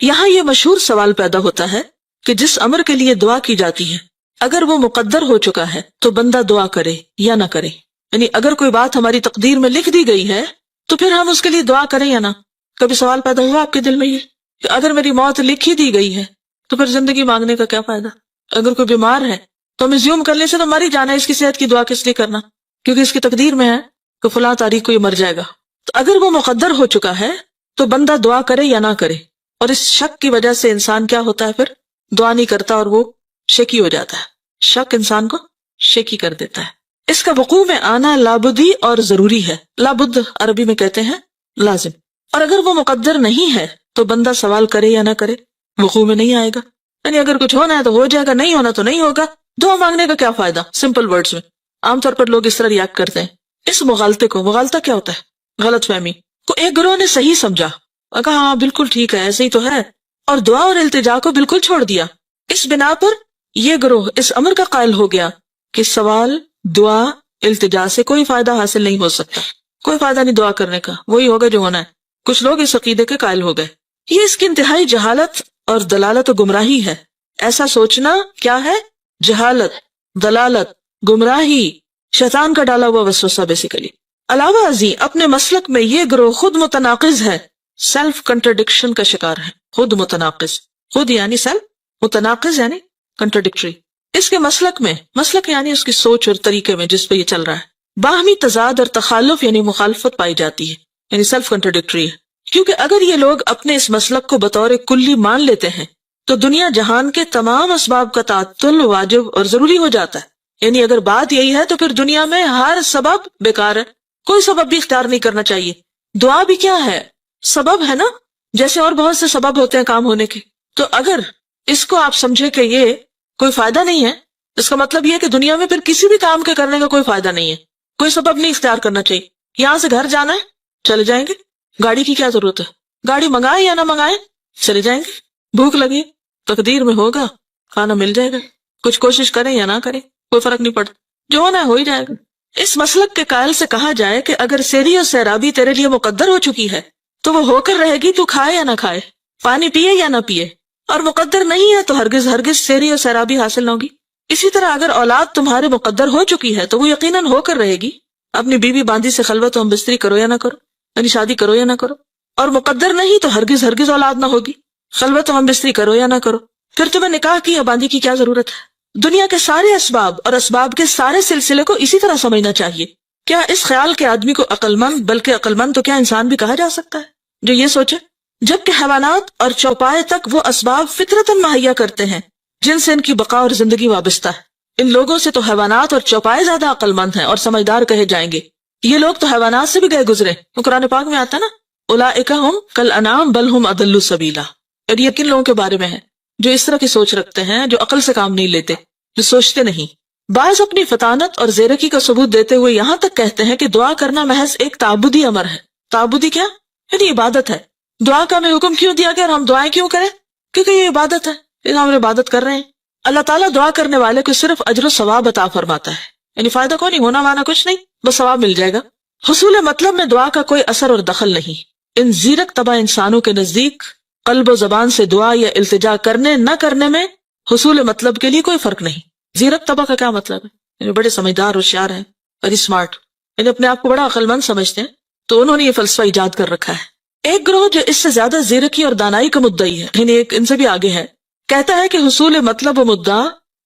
یہاں یہ مشہور سوال پیدا ہوتا ہے کہ جس امر کے لیے دعا کی جاتی ہے اگر وہ مقدر ہو چکا ہے تو بندہ دعا کرے یا نہ کرے. یعنی اگر کوئی بات ہماری تقدیر میں لکھ دی گئی ہے تو پھر ہم اس کے لیے دعا کریں یا نہ. کبھی سوال پیدا ہوا آپ کے دل میں یہ کہ اگر میری موت لکھ ہی دی گئی ہے تو پھر زندگی مانگنے کا کیا فائدہ؟ اگر کوئی بیمار ہے تو ہم زیوم کرنے سے تو مر ہی جانا ہے، اس کی صحت کی دعا کس لیے کرنا؟ کیونکہ اس کی تقدیر میں ہے کہ فلاں تاریخ کو یہ مر جائے گا. تو اگر وہ مقدر ہو چکا ہے تو بندہ دعا کرے یا نہ کرے. اور اس شک کی وجہ سے انسان کیا ہوتا ہے، پھر دعا نہیں کرتا اور وہ شکی ہو جاتا ہے. شک انسان کو شکی کر دیتا ہے. اس کا وقوع میں آنا لابدی اور ضروری ہے. لابد عربی میں کہتے ہیں لازم. اور اگر وہ مقدر نہیں ہے تو بندہ سوال کرے یا نہ کرے وقوع میں نہیں آئے گا. یعنی اگر کچھ ہونا ہے تو ہو جائے گا، نہیں ہونا تو نہیں ہوگا. دعا مانگنے کا کیا فائدہ؟ سمپل ورڈز میں عام طور پر لوگ اس طرح ریاکٹ کرتے ہیں. اس مغالطے کو، مغالطہ کیا ہوتا ہے؟ غلط فہمی کو ایک گروہ نے صحیح سمجھا، کہا ہاں بالکل ٹھیک ہے ایسے ہی تو ہے، اور دعا اور التجا کو بالکل چھوڑ دیا. اس بنا پر یہ گروہ اس امر کا قائل ہو گیا کہ سوال، دعا، التجا سے کوئی فائدہ حاصل نہیں ہو سکتا، کوئی فائدہ نہیں دعا کرنے کا، وہی ہوگا جو ہونا ہے. کچھ لوگ اس عقیدے کے قائل ہو گئے. یہ اس کی انتہائی جہالت اور دلالت و گمراہی ہے. ایسا سوچنا کیا ہے؟ جہالت، دلالت، گمراہی، شیطان کا ڈالا ہوا وسوسہ بیسیکلی. علاوہ ازیں اپنے مسلک میں یہ گروہ خود متناقض ہے، سیلف کنٹرڈکشن کا شکار ہے. خود متناقض، خود یعنی سیلف، متناقض یعنی کنٹرڈکٹری. اس کے مسلک میں، مسلک یعنی اس کی سوچ اور طریقے میں جس پہ یہ چل رہا ہے، باہمی تضاد اور تخالف یعنی مخالفت پائی جاتی ہے، یعنی سیلف کنٹرڈکٹری ہے. کیونکہ اگر یہ لوگ اپنے اس مسلک کو بطور کلی مان لیتے ہیں تو دنیا جہان کے تمام اسباب کا تعطل واجب اور ضروری ہو جاتا ہے. یعنی اگر بات یہی ہے تو پھر دنیا میں ہر سبب بیکار ہے، کوئی سبب بھی اختیار نہیں کرنا چاہیے. دعا بھی کیا ہے؟ سبب ہے نا، جیسے اور بہت سے سبب ہوتے ہیں کام ہونے کے. تو اگر اس کو آپ سمجھے کہ یہ کوئی فائدہ نہیں ہے، اس کا مطلب یہ کہ دنیا میں پھر کسی بھی کام کے کرنے کا کوئی فائدہ نہیں ہے، کوئی سبب نہیں اختیار کرنا چاہیے. یہاں سے گھر جانا ہے، چلے جائیں گے. گاڑی کی کیا ضرورت ہے؟ گاڑی منگائے یا نہ منگائے چلے جائیں گے. بھوک لگی، تقدیر میں ہوگا، کھانا مل جائے گا. کچھ کوشش کریں یا نہ کریں کوئی فرق نہیں پڑتا، جو ہونا ہے ہو ہی جائے گا. اس مسلک کے قائل سے کہا جائے کہ اگر سیری اور سیرابی تیرے لیے مقدر ہو چکی ہے تو وہ ہو کر رہے گی، تو کھائے یا نہ کھائے، پانی پیے یا نہ پیے. اور مقدر نہیں ہے تو ہرگز ہرگز سیری اور سیرابی حاصل نہ ہوگی. اسی طرح اگر اولاد تمہارے مقدر ہو چکی ہے تو وہ یقیناً ہو کر رہے گی. اپنی بیوی باندھی سے خلوت و ہم بستری کرو یا نہ کرو، یعنی شادی کرو یا نہ کرو. اور مقدر نہیں تو ہرگز ہرگز اولاد نہ ہوگی، خلوت و ہم بستری کرو یا نہ کرو. پھر تمہیں نکاح کی یا باندھی کی کیا ضرورت ہے؟ دنیا کے سارے اسباب اور اسباب کے سارے سلسلے کو اسی طرح سمجھنا چاہیے. کیا اس خیال کے آدمی کو عقل مند، بلکہ عقل مند تو کیا انسان بھی کہا جا سکتا ہے جو یہ سوچے؟ جبکہ حیوانات اور چوپائے تک وہ اسباب فطرتاً مہیا کرتے ہیں جن سے ان کی بقا اور زندگی وابستہ ہے. ان لوگوں سے تو حیوانات اور چوپائے زیادہ عقل مند ہیں اور سمجھدار کہے جائیں گے. یہ لوگ تو حیوانات سے بھی گئے گزرے. تو قرآن پاک میں آتا نا، اولئک ھم کالانعام بل ھم اضل سبیلا. اور یہ کن لوگوں کے بارے میں ہے؟ جو اس طرح کی سوچ رکھتے ہیں، جو عقل سے کام نہیں لیتے، جو سوچتے نہیں. بعض اپنی فطانت اور زیرکی کا ثبوت دیتے ہوئے یہاں تک کہتے ہیں کہ دعا کرنا محض ایک تعبدی امر ہے. تعبدی کیا؟ یعنی عبادت ہے. دعا کا ہمیں حکم کیوں دیا گیا اور ہم دعائیں کیوں کریں؟ کیونکہ یہ عبادت ہے، ہم عبادت کر رہے ہیں. اللہ تعالیٰ دعا کرنے والے کو صرف اجر و ثواب عطا فرماتا ہے. یعنی فائدہ کو نہیں، ہونا مانا کچھ نہیں، بس ثواب مل جائے گا. حصول مطلب میں دعا کا کوئی اثر اور دخل نہیں. ان زیرک طبع انسانوں کے نزدیک قلب و زبان سے دعا یا التجا کرنے نہ کرنے میں حصول مطلب کے لیے کوئی فرق نہیں. زیرک طبع کا کیا مطلب ہے؟ یعنی بڑے سمجھدار، ہوشیار ہیں، ویری اسمارٹ، یعنی اپنے آپ کو بڑا عقل مند سمجھتے ہیں، تو انہوں نے یہ فلسفہ ایجاد کر رکھا ہے. ایک گروہ جو اس سے زیادہ زیرکی اور دانائی کا مدعی ہے، یعنی ایک ان سے بھی آگے ہے، کہتا ہے کہ حصول مطلب و مدعا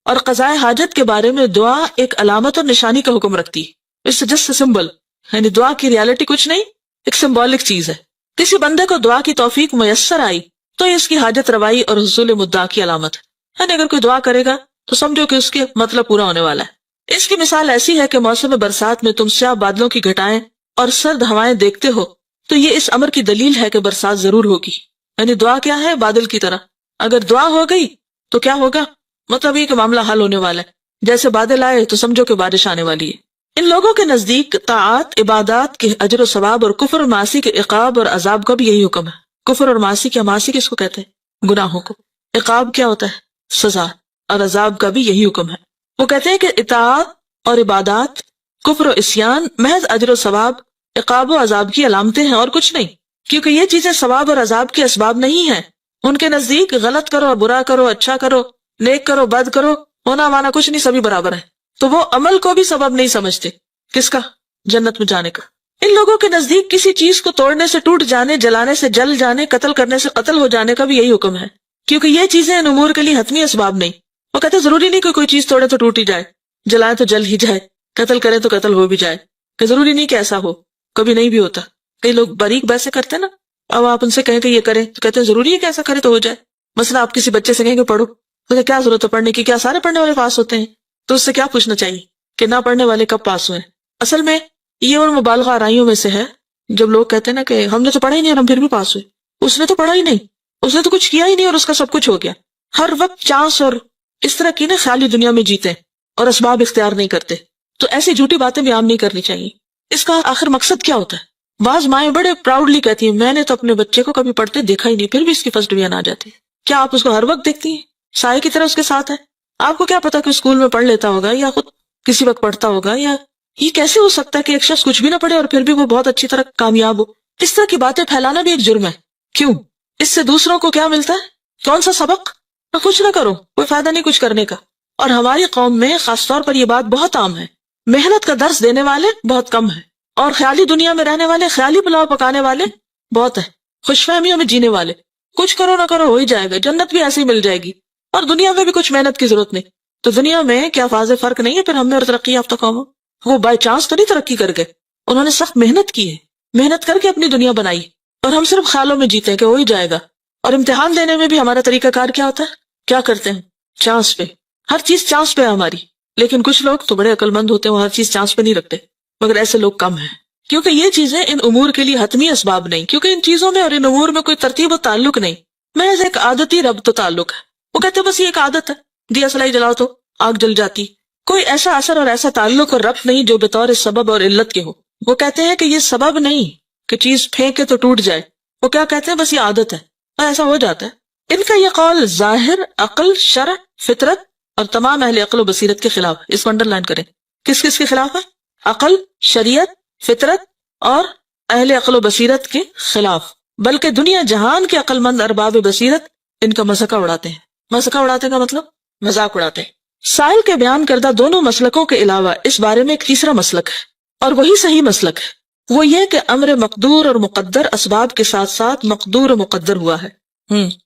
اور قضاء حاجت کے بارے میں دعا ایک علامت اور نشانی کا حکم رکھتی ہے. اس سے جسٹ سمبل، یعنی دعا کی ریالٹی کچھ نہیں، ایک سمبولک چیز ہے. کسی بندے کو دعا کی توفیق میسر آئی تو یہ اس کی حاجت روائی اور حصول مدعا کی علامت ہے. یعنی اگر کوئی دعا کرے گا تو سمجھو کہ اس کے مطلب پورا ہونے والا ہے. اس کی مثال ایسی ہے کہ موسم برسات میں تم سیاہ بادلوں کی گھٹائیں اور سرد ہوائیں دیکھتے ہو تو یہ اس امر کی دلیل ہے کہ برسات ضرور ہوگی. یعنی دعا کیا ہے؟ بادل کی طرح. اگر دعا ہو گئی تو کیا ہوگا؟ مطلب یہ کہ معاملہ حل ہونے والا ہے. جیسے بادل آئے تو سمجھو کہ بارش آنے والی ہے. ان لوگوں کے نزدیک طاعات، عبادات کے اجر و ثواب اور کفر اور معاصی کے عقاب اور عذاب کا بھی یہی حکم ہے. کفر اور معاصی کیا؟ معاصی کس کو کہتے ہیں؟ گناہوں کو. عقاب کیا ہوتا ہے؟ سزا. اور عذاب کا بھی یہی حکم ہے. وہ کہتے ہیں کہ اطاعت اور عبادات، کفر و عصیان محض اجر و ثواب، عقاب و عذاب کی علامتیں ہیں اور کچھ نہیں. کیونکہ یہ چیزیں ثواب اور عذاب کے اسباب نہیں ہیں ان کے نزدیک غلط کرو برا کرو اچھا کرو نیک کرو بد کرو ہونا مانا کچھ نہیں، سبھی برابر ہے. تو وہ عمل کو بھی سبب نہیں سمجھتے. کس کا؟ جنت میں جانے کا. ان لوگوں کے نزدیک کسی چیز کو توڑنے سے ٹوٹ جانے، جلانے سے جل جانے، قتل کرنے سے قتل ہو جانے کا بھی یہی حکم ہے، کیونکہ یہ چیزیں ان امور کے لیے حتمی اسباب نہیں. وہ کہتے ضروری نہیں کہ کوئی چیز توڑے تو ٹوٹ ہی جائے، جلائے تو جل ہی جائے، قتل کرے تو قتل ہو بھی جائے، کہ ضروری نہیں کہ ایسا ہو. کبھی نہیں بھی ہوتا. کئی لوگ باریک بحثیں کرتے ہیں نا، اب آپ ان سے کہیں کہ یہ کریں تو کہتے ہیں ضروری ہے کہ ایسا کرے تو ہو جائے. مثلا آپ کسی بچے سے کہیں کہ پڑھو تو کیا ضرورت ہے پڑھنے کی، کیا سارے پڑھنے والے پاس ہوتے ہیں؟ تو اس سے کیا پوچھنا چاہیے کہ نہ پڑھنے والے کب پاس ہوئے. اصل میں یہ ان مبالغہ آرائیوں میں سے ہے جب لوگ کہتے ہیں نا کہ ہم نے تو پڑھا ہی نہیں اور ہم پھر بھی پاس ہوئے. اس نے تو پڑھا ہی نہیں، اس نے تو کچھ کیا ہی نہیں اور اس کا سب کچھ ہو گیا. ہر وقت چانس اور اس طرح کی نا خیالی دنیا میں جیتے اور اسباب اختیار نہیں کرتے. تو ایسی جھوٹی باتیں بھی عام نہیں کرنی چاہیے. اس کا آخر مقصد کیا ہوتا ہے؟ بعض مائیں بڑے پراؤڈلی کہتی ہیں میں نے تو اپنے بچے کو کبھی پڑھتے دیکھا ہی نہیں، پھر بھی اس کی فرسٹ ڈویژن آ جاتی ہے. کیا آپ اس کو ہر وقت دیکھتی ہیں؟ سائے کی طرح اس کے ساتھ ہے. آپ کو کیا پتا کہ اسکول میں پڑھ لیتا ہوگا یا خود کسی وقت پڑھتا ہوگا، یا یہ کیسے ہو سکتا ہے کہ ایک شخص کچھ بھی نہ پڑھے اور پھر بھی وہ بہت اچھی طرح کامیاب ہو؟ اس طرح کی باتیں پھیلانا بھی ایک جرم ہے. کیوں؟ اس سے دوسروں کو کیا ملتا ہے؟ کون سا سبق؟ کچھ نہ کرو، کوئی فائدہ نہیں کچھ کرنے کا. اور ہماری قوم میں خاص طور پر یہ بات بہت عام ہے. محنت کا درس دینے والے بہت کم ہیں اور خیالی دنیا میں رہنے والے، خیالی پلاؤ پکانے والے بہت ہیں. خوش فہمیوں میں جینے والے، کچھ کرو نہ کرو ہو ہی جائے گا، جنت بھی ایسے ہی مل جائے گی اور دنیا میں بھی کچھ محنت کی ضرورت نہیں. تو دنیا میں کیا واضح فرق نہیں ہے پھر ہم میں اور ترقی یافتہ قوموں؟ وہ بائی چانس تو نہیں ترقی کر گئے، انہوں نے سخت محنت کی ہے، محنت کر کے اپنی دنیا بنائی. اور ہم صرف خیالوں میں جیتے ہیں کہ ہو ہی جائے گا. اور امتحان دینے میں بھی ہمارا طریقہ کار کیا ہوتا ہے؟ کیا کرتے ہیں؟ چانس پہ. ہر چیز چانس پہ ہے ہماری. لیکن کچھ لوگ تو بڑے عقل مند ہوتے ہیں، وہ ہر چیز چانس پہ نہیں رکھتے. مگر ایسے لوگ کم ہیں، کیونکہ یہ چیزیں ان امور کے لیے حتمی اسباب نہیں، کیونکہ ان چیزوں میں اور ان امور میں کوئی ترتیب و تعلق نہیں، محض ایک عادتی ربط و تعلق ہے. وہ کہتے ہیں بس یہ ایک عادت ہے، دیا سلائی جلاؤ تو آگ جل جاتی. کوئی ایسا اثر اور ایسا تعلق اور ربط نہیں جو بطور سبب اور علت کے ہو. وہ کہتے ہیں کہ یہ سبب نہیں کہ چیز پھینکے تو ٹوٹ جائے. وہ کیا کہتے ہیں؟ بس یہ عادت ہے اور ایسا ہو جاتا ہے. ان کا یہ قول ظاہر، عقل، شرع، فطرت اور تمام اہل عقل و بصیرت کے خلاف. اس کو انڈر لائن کریں. کس کس کے خلاف ہے؟ عقل، شریعت، فطرت اور اہل عقل و بصیرت کے خلاف. بلکہ دنیا جہان کے عقل مند ارباب بصیرت ان کا مذاق اڑاتے ہیں. مذاق اڑاتے کا مطلب مذاق اڑاتے ہیں. سائل کے بیان کردہ دونوں مسلکوں کے علاوہ اس بارے میں ایک تیسرا مسلک ہے اور وہی صحیح مسلک ہے. وہ یہ کہ امر مقدور اور مقدر اسباب کے ساتھ ساتھ مقدور و مقدر ہوا ہے.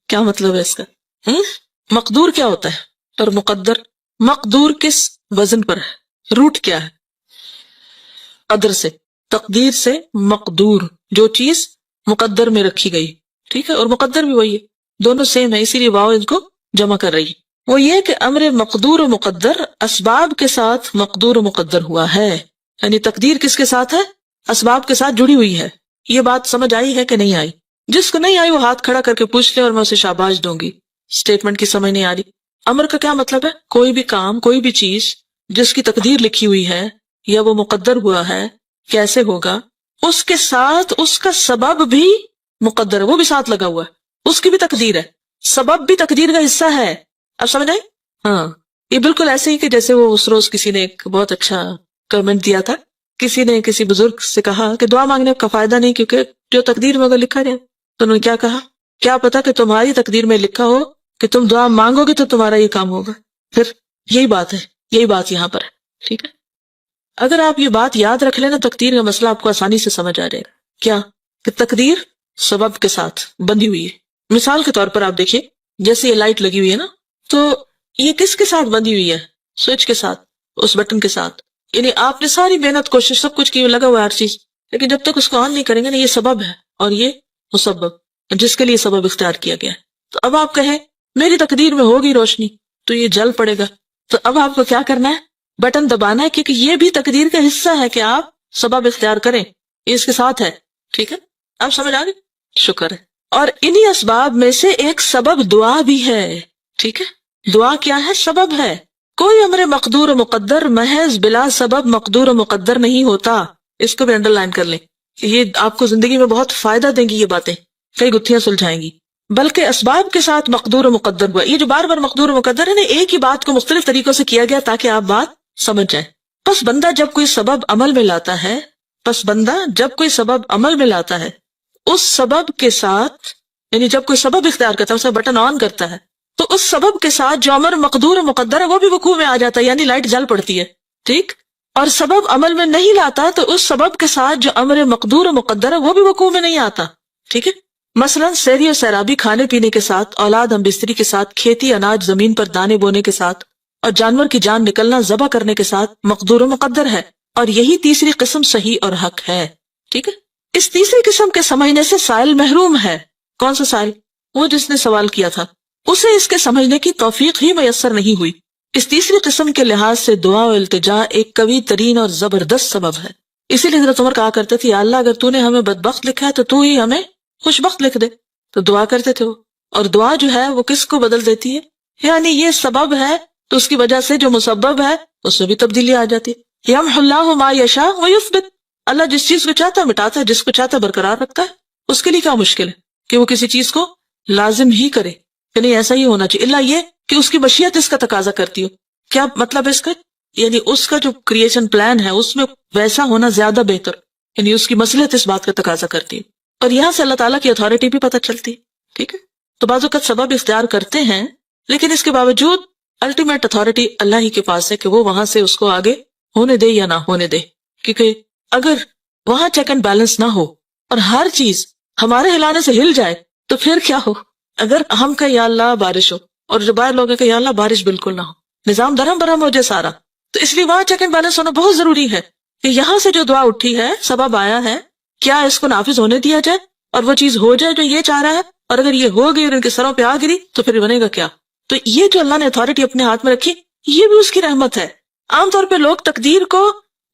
کیا مطلب ہے اس کا؟ مقدور کیا ہوتا ہے اور مقدر؟ مقدور کس وزن پر ہے؟ روٹ کیا ہے؟ قدر سے، تقدیر سے مقدور، جو چیز مقدر میں رکھی گئی. ٹھیک ہے، اور مقدر بھی وہی ہے، دونوں سیم ہے، اسی لیے واو ان کو جمع کر رہی ہے. وہ یہ کہ امر مقدور و مقدر اسباب کے ساتھ مقدور و مقدر ہوا ہے. یعنی تقدیر کس کے ساتھ ہے؟ اسباب کے ساتھ جڑی ہوئی ہے. یہ بات سمجھ آئی ہے کہ نہیں آئی؟ جس کو نہیں آئی وہ ہاتھ کھڑا کر کے پوچھ لے اور میں اسے شاباش دوں گی. اسٹیٹمنٹ کی سمجھ نہیں آ رہی. امر کا کیا مطلب ہے؟ کوئی بھی کام، کوئی بھی چیز جس کی تقدیر لکھی ہوئی ہے یا وہ مقدر ہوا ہے کیسے ہوگا، اس کے ساتھ اس کا سبب بھی مقدر ہے، وہ بھی ساتھ لگا ہوا ہے، اس کی بھی تقدیر ہے، سبب بھی تقدیر کا حصہ ہے. اب سمجھ آئی؟ ہاں، یہ بالکل ایسے ہی کہ جیسے وہ اس روز کسی نے ایک بہت اچھا کمنٹ دیا تھا. کسی نے کسی بزرگ سے کہا کہ دعا مانگنے کا فائدہ نہیں، کیونکہ جو تقدیر میں اگر لکھا رہے. تو انہوں نے کیا کہا؟ کیا پتا کہ تمہاری تقدیر میں لکھا ہو کہ تم دعا مانگو گے تو تمہارا یہ کام ہوگا. پھر یہی بات ہے، یہی بات یہاں پر ہے. ٹھیک ہے، اگر آپ یہ بات یاد رکھ لینا تقدیر کا مسئلہ آپ کو آسانی سے سمجھ آ جائے گا. کیا کہ تقدیر سبب کے ساتھ بندھی ہوئی ہے. مثال کے طور پر آپ دیکھیے، جیسے یہ لائٹ لگی ہوئی ہے نا، تو یہ کس کے ساتھ بندھی ہوئی ہے؟ سوئچ کے ساتھ، اس بٹن کے ساتھ. یعنی آپ نے ساری محنت کوشش سب کچھ کی، لگا ہوا ہے ہر چیز، لیکن جب تک اس کو آن نہیں کریں گے نا، یہ سبب ہے اور یہ مسبب جس کے لیے سبب اختیار کیا گیا ہے. تو اب آپ کہیں میری تقدیر میں ہوگی روشنی تو یہ جل پڑے گا. تو اب آپ کو کیا کرنا ہے؟ بٹن دبانا ہے، کیونکہ یہ بھی تقدیر کا حصہ ہے کہ آپ سبب اختیار کریں. یہ اس کے ساتھ ہے. ٹھیک ہے، آپ سمجھ آ گئے؟ شکر ہے. اور انہی اسباب میں سے ایک سبب دعا بھی ہے. ٹھیک ہے، دعا کیا ہے؟ سبب ہے. کوئی امر مقدور و مقدر محض بلا سبب مقدور و مقدر نہیں ہوتا. اس کو بھی انڈر لائن کر لیں، یہ آپ کو زندگی میں بہت فائدہ دیں گی، یہ باتیں کئی گتھیاں سلجھائیں گی. بلکہ اسباب کے ساتھ مقدور و مقدر ہوا. یہ جو بار بار مقدور و مقدر ہے نا، ایک ہی بات کو مختلف طریقوں سے کیا گیا تاکہ آپ بات سمجھ جائیں. پس بندہ جب کوئی سبب عمل میں لاتا ہے، اس سبب کے ساتھ یعنی جب کوئی سبب اختیار کرتا ہے، اسے بٹن آن کرتا ہے، تو اس سبب کے ساتھ جو امر مقدور و مقدر ہے وہ بھی وقوع میں آ جاتا ہے، یعنی لائٹ جل پڑتی ہے، ٹھیک. اور سبب عمل میں نہیں لاتا تو اس سبب کے ساتھ جو امر مقدور و مقدر ہے وہ بھی وقوع میں نہیں آتا، ٹھیک ہے. مثلا سیری و سیرابی کھانے پینے کے ساتھ، اولاد ہم بستری کے ساتھ، کھیتی اناج زمین پر دانے بونے کے ساتھ، اور جانور کی جان نکلنا ذبح کرنے کے ساتھ مقدور و مقدر ہے. اور یہی تیسری قسم صحیح اور حق ہے، ٹھیک ہے. اس تیسری قسم کے سمجھنے سے سائل محروم ہے. کون سا سائل؟ وہ جس نے سوال کیا تھا، اسے اس کے سمجھنے کی توفیق ہی میسر نہیں ہوئی. اس تیسری قسم کے لحاظ سے دعا و التجا ایک قوی ترین اور زبردست سبب ہے. اسی لیے حضرت عمر کہا کرتے تھے، یا اللہ اگر تو نے ہمیں بدبخت لکھا ہے تو تو ہی ہمیں خوش بخت لکھ دے. تو دعا کرتے تھے وہ، اور دعا جو ہے وہ کس کو بدل دیتی ہے؟ یعنی یہ سبب ہے تو اس کی وجہ سے جو مسبب ہے اس میں بھی تبدیلی آ جاتی ہے. یمحو اللہ ما یشاء ویثبت، اللہ جس چیز کو چاہتا ہے مٹاتا ہے، جس کو چاہتا ہے برقرار رکھتا ہے. اس کے لیے کیا مشکل ہے کہ وہ کسی چیز کو لازم ہی کرے، یعنی ایسا ہی ہونا چاہیے، اللہ یہ کہ اس کی مشیت اس کا تقاضا کرتی ہو. کیا مطلب ہے اس کا؟ یعنی اس کا جو کریشن پلان ہے اس میں ویسا ہونا زیادہ بہتر، یعنی اس کی مصلحت اس بات کا تقاضا کرتی ہے. اور یہاں سے اللہ تعالیٰ کی اتھارٹی بھی پتہ چلتی ہے، ٹھیک ہے. تو بعض اوقات سبب اختیار کرتے ہیں لیکن اس کے باوجود الٹیمیٹ اتھارٹی اللہ ہی کے پاس ہے کہ وہ وہاں سے اس کو آگے ہونے دے یا نہ ہونے دے. کیونکہ اگر وہاں چیک اینڈ بیلنس نہ ہو اور ہر چیز ہمارے ہلانے سے ہل جائے تو پھر کیا ہو؟ اگر ہم کہ یا اللہ بارش ہو اور جو باہر لوگ ہیں کہ یا اللہ بارش بالکل نہ ہو، نظام درہم برہم ہو جائے سارا. تو اس لیے وہاں چیک اینڈ بیلنس ہونا بہت ضروری ہے کہ یہاں سے جو دعا اٹھی ہے، سبب آیا ہے، کیا اس کو نافذ ہونے دیا جائے اور وہ چیز ہو جائے جو یہ چاہ رہا ہے. اور اگر یہ ہو گئی اور ان کے سروں پہ آ گری تو پھر بنے گا کیا؟ تو یہ جو اللہ نے اتھارٹی اپنے ہاتھ میں رکھی یہ بھی اس کی رحمت ہے. عام طور پہ لوگ تقدیر کو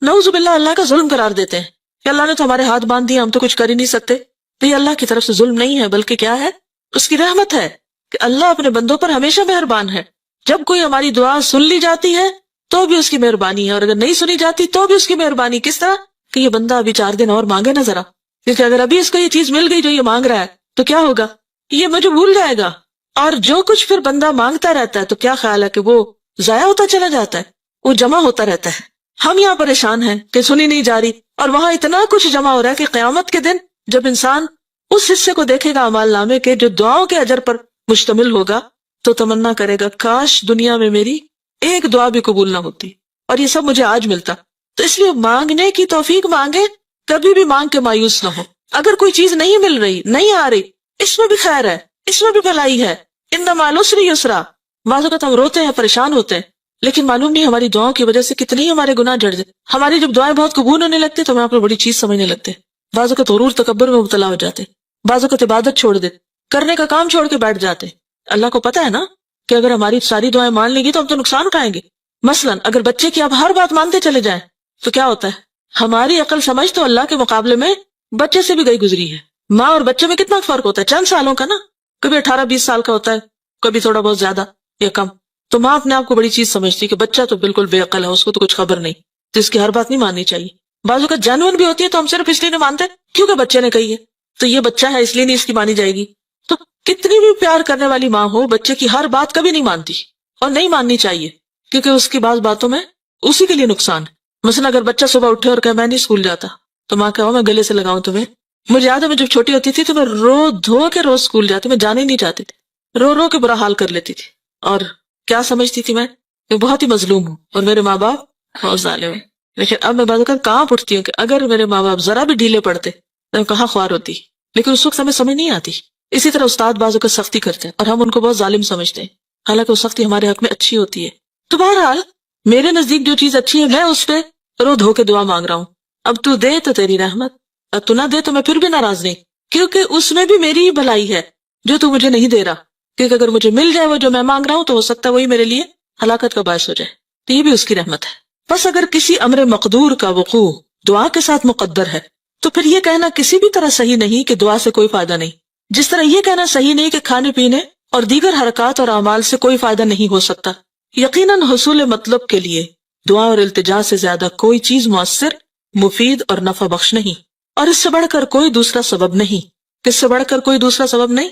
نعوذ باللہ اللہ کا ظلم قرار دیتے ہیں کہ اللہ نے تو ہمارے ہاتھ باندھ دیا، ہم تو کچھ کر ہی نہیں سکتے. تو یہ اللہ کی طرف سے ظلم نہیں ہے بلکہ کیا ہے؟ اس کی رحمت ہے کہ اللہ اپنے بندوں پر ہمیشہ مہربان ہے. جب کوئی ہماری دعا سن لی جاتی ہے تو بھی اس کی مہربانی ہے، اور اگر نہیں سنی جاتی تو بھی اس کی مہربانی. کس طرح؟ کہ یہ بندہ ابھی 4 دن اور مانگے نا ذرا، کیونکہ اگر ابھی اس کو یہ چیز مل گئی جو یہ مانگ رہا ہے تو کیا ہوگا؟ یہ مجھے بھول جائے گا. اور جو کچھ پھر بندہ مانگتا رہتا ہے تو کیا خیال ہے کہ وہ ضائع ہوتا چلا جاتا ہے، وہ جمع ہوتا رہتا ہے. ہم یہاں پریشان ہیں کہ سنی نہیں جا رہی، اور وہاں اتنا کچھ جمع ہو رہا ہے کہ قیامت کے دن جب انسان اس حصے کو دیکھے گا اعمال نامے کے جو دعاؤں کے اجر پر مشتمل ہوگا تو تمنا کرے گا کاش دنیا میں میری ایک دعا بھی قبول نہ ہوتی اور یہ سب مجھے آج ملتا. تو اس لیے مانگنے کی توفیق مانگے، کبھی بھی مانگ کے مایوس نہ ہو. اگر کوئی چیز نہیں مل رہی، نہیں آ رہی، اس میں بھی خیر ہے، اس میں بھی بھلائی ہے. ان مع العسر یسرا. بعض اوقات ہم روتے ہیں، پریشان ہوتے ہیں، لیکن معلوم نہیں ہماری دعاؤں کی وجہ سے کتنی ہمارے گناہ جڑ جاتے. ہماری جب دعائیں بہت قبول ہونے لگتے تو ہم آپ کو بڑی چیز سمجھنے لگتے. بعض اوقات غرور تکبر میں مبتلا ہو جاتے، بعض اوقات عبادت چھوڑ دیتے، کرنے کا کام چھوڑ کے بیٹھ جاتے. اللہ کو پتا ہے نا کہ اگر ہماری ساری دعائیں مان لیں گی تو ہم تو نقصان اٹھائیں گے. مثلا اگر بچے کی آپ ہر بات مانتے چلے جائیں تو کیا ہوتا ہے؟ ہماری عقل سمجھ تو اللہ کے مقابلے میں بچے سے بھی گئی گزری ہے. ماں اور بچے میں کتنا فرق ہوتا ہے، چند سالوں کا نا، کبھی 18-20 سال کا ہوتا ہے، کبھی تھوڑا بہت زیادہ یا کم. تو ماں اپنے آپ کو بڑی چیز سمجھتی کہ بچہ تو بالکل بے عقل ہے، اس کو تو کچھ خبر نہیں، تو اس کی ہر بات نہیں ماننی چاہیے. بعض اوقات جانور بھی ہوتی ہے تو ہم صرف اس لیے نہیں مانتے کیونکہ بچے نے کہی ہے، تو یہ بچہ ہے اس لیے نہیں اس کی مانی جائے گی. تو کتنی بھی پیار کرنے والی ماں ہو، بچے کی ہر بات کبھی نہیں مانتی اور نہیں ماننی چاہیے کیونکہ اس کی بعض باتوں میں اسی کے لیے نقصان ہے. مثلا اگر بچہ صبح اٹھے اور کہے میں نہیں اسکول جاتا تو ماں کہو میں گلے سے لگاؤں تمہیں. مجھے یاد ہے میں جب چھوٹی ہوتی تھی تو میں رو دھو کے روز اسکول جاتی، میں جانے نہیں چاہتی تھی، رو رو کے برا حال کر لیتی تھی. اور کیا سمجھتی تھی میں کہ بہت ہی مظلوم ہوں اور میرے ماں باپ بہت ظالم ہیں. لیکن اب میں بعض اوقات کہاں اٹھتی ہوں کہ اگر میرے ماں باپ ذرا بھی ڈھیلے پڑتے تو میں کہاں خوار ہوتی. لیکن اس وقت ہمیں سمجھ نہیں آتی. اسی طرح استاد بعض اوقات سختی کرتے ہیں اور ہم ان کو بہت ظالم سمجھتے ہیں، حالانکہ وہ سختی ہمارے حق میں اچھی ہوتی ہے. تو بہرحال میرے نزدیک جو چیز اچھی ہے میں اس پہ رو دھو کے دعا مانگ رہا ہوں. اب تو دے تو تیری رحمت، اب تو نہ دے تو میں پھر بھی ناراض نہیں، کیونکہ اس میں بھی میری ہی بھلائی ہے جو تو مجھے نہیں دے رہا. کیونکہ اگر مجھے مل جائے وہ جو میں مانگ رہا ہوں تو ہو سکتا ہے وہی میرے لیے ہلاکت کا باعث ہو جائے. تو یہ بھی اس کی رحمت ہے. بس اگر کسی امر مقدور کا وقوع دعا کے ساتھ مقدر ہے تو پھر یہ کہنا کسی بھی طرح صحیح نہیں کہ دعا سے کوئی فائدہ نہیں، جس طرح یہ کہنا صحیح نہیں کہ کھانے پینے اور دیگر حرکات اور اعمال سے کوئی فائدہ نہیں ہو سکتا. یقیناً حصول مطلب کے لیے دعا اور التجا سے زیادہ کوئی چیز مؤثر، مفید اور نفع بخش نہیں، اور اس سے بڑھ کر کوئی دوسرا سبب نہیں. کس سے بڑھ کر کوئی دوسرا سبب نہیں؟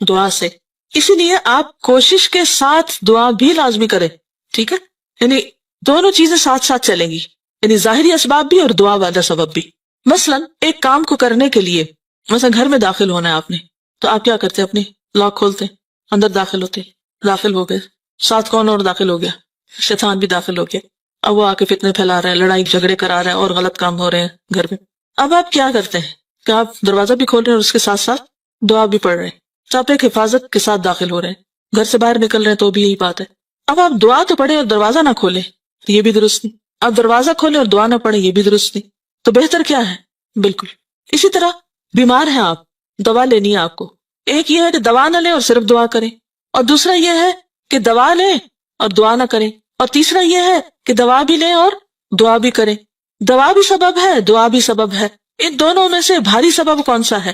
دعا سے. اسی لیے آپ کوشش کے ساتھ دعا بھی لازمی کریں، ٹھیک ہے؟ یعنی دونوں چیزیں ساتھ ساتھ چلیں گی، یعنی ظاہری اسباب بھی اور دعا والا سبب بھی. مثلا ایک کام کو کرنے کے لیے، مثلا گھر میں داخل ہونا ہے آپ نے، تو آپ کیا کرتے؟ اپنی لاک کھولتے، اندر داخل ہوتے، داخل ہو گئے، ساتھ کون اور داخل ہو گیا؟ شیطان بھی داخل ہو گیا. اب وہ آ کے فتنے پھیلا رہے ہیں، لڑائی جھگڑے کرا رہے ہیں اور غلط کام ہو رہے ہیں گھر میں. اب آپ کیا کرتے ہیں کہ آپ دروازہ بھی کھول رہے ہیں اور اس کے ساتھ ساتھ دعا بھی پڑھ رہے ہیں، تو آپ ایک حفاظت کے ساتھ داخل ہو رہے ہیں. گھر سے باہر نکل رہے ہیں تو بھی یہی بات ہے. اب آپ دعا تو پڑھیں اور دروازہ نہ کھولیں تو یہ بھی درست نہیں. آپ دروازہ کھولیں اور دعا نہ پڑھیں، یہ بھی درست نہیں. تو بہتر کیا ہے؟ بالکل اسی طرح بیمار ہیں آپ، دوا لینی ہے آپ کو. ایک یہ ہے کہ دوا نہ لیں اور صرف دعا کریں، اور دوسرا یہ ہے کہ دوا لیں اور دعا نہ کریں، اور تیسرا یہ ہے کہ دوا بھی لیں اور دعا بھی کریں. دوا بھی سبب ہے، دعا بھی سبب ہے. ان دونوں میں سے بھاری سبب کون سا ہے؟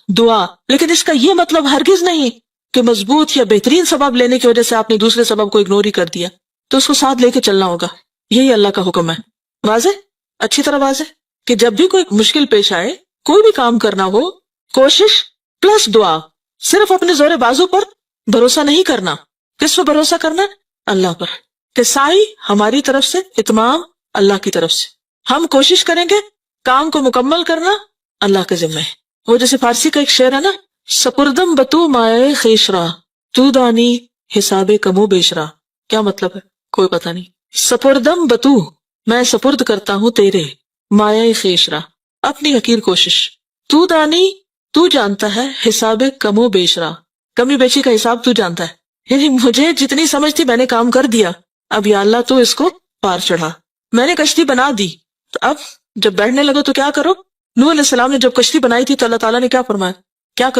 دعا. لیکن اس کا یہ مطلب ہرگز نہیں کہ مضبوط یا بہترین سبب لینے کی وجہ سے آپ نے دوسرے سبب کو اگنور ہی کر دیا. تو اس کو ساتھ لے کے چلنا ہوگا. یہی اللہ کا حکم ہے. واضح؟ اچھی طرح واضح کہ جب بھی کوئی مشکل پیش آئے، کوئی بھی کام کرنا ہو، کوشش پلس دعا. صرف اپنے زور بازو پر بھروسہ نہیں کرنا. کس پر بھروسہ کرنا؟ اللہ پر. کہ سائی ہماری طرف سے، اتمام اللہ کی طرف سے. ہم کوشش کریں گے، کام کو مکمل کرنا اللہ کے ذمہ ہے. وہ جیسے فارسی کا ایک شعر ہے نا، سپردم بتو مائے خیشرا تو دانی حساب کمو بیشرا. کیا مطلب ہے؟ کوئی پتہ نہیں. سپردم بتو، میں سپرد کرتا ہوں تیرے، مائے خیشرا، اپنی حقیر کوشش، تو دانی، تو جانتا ہے، حساب کمو بیشرا، کمی بیشی کا حساب تو جانتا ہے. یعنی مجھے جتنی سمجھ تھی میں نے کام کر دیا، اب یا اللہ تو اس کو پار چڑھا. میں نے کشتی بنا دی، تو اب جب بیٹھنے لگو تو کیا کرو؟ نوح علیہ السلام نے جب کشتی بنائی تھی تو اللہ تعالیٰ نے کیا فرمایا؟ کیا کرو؟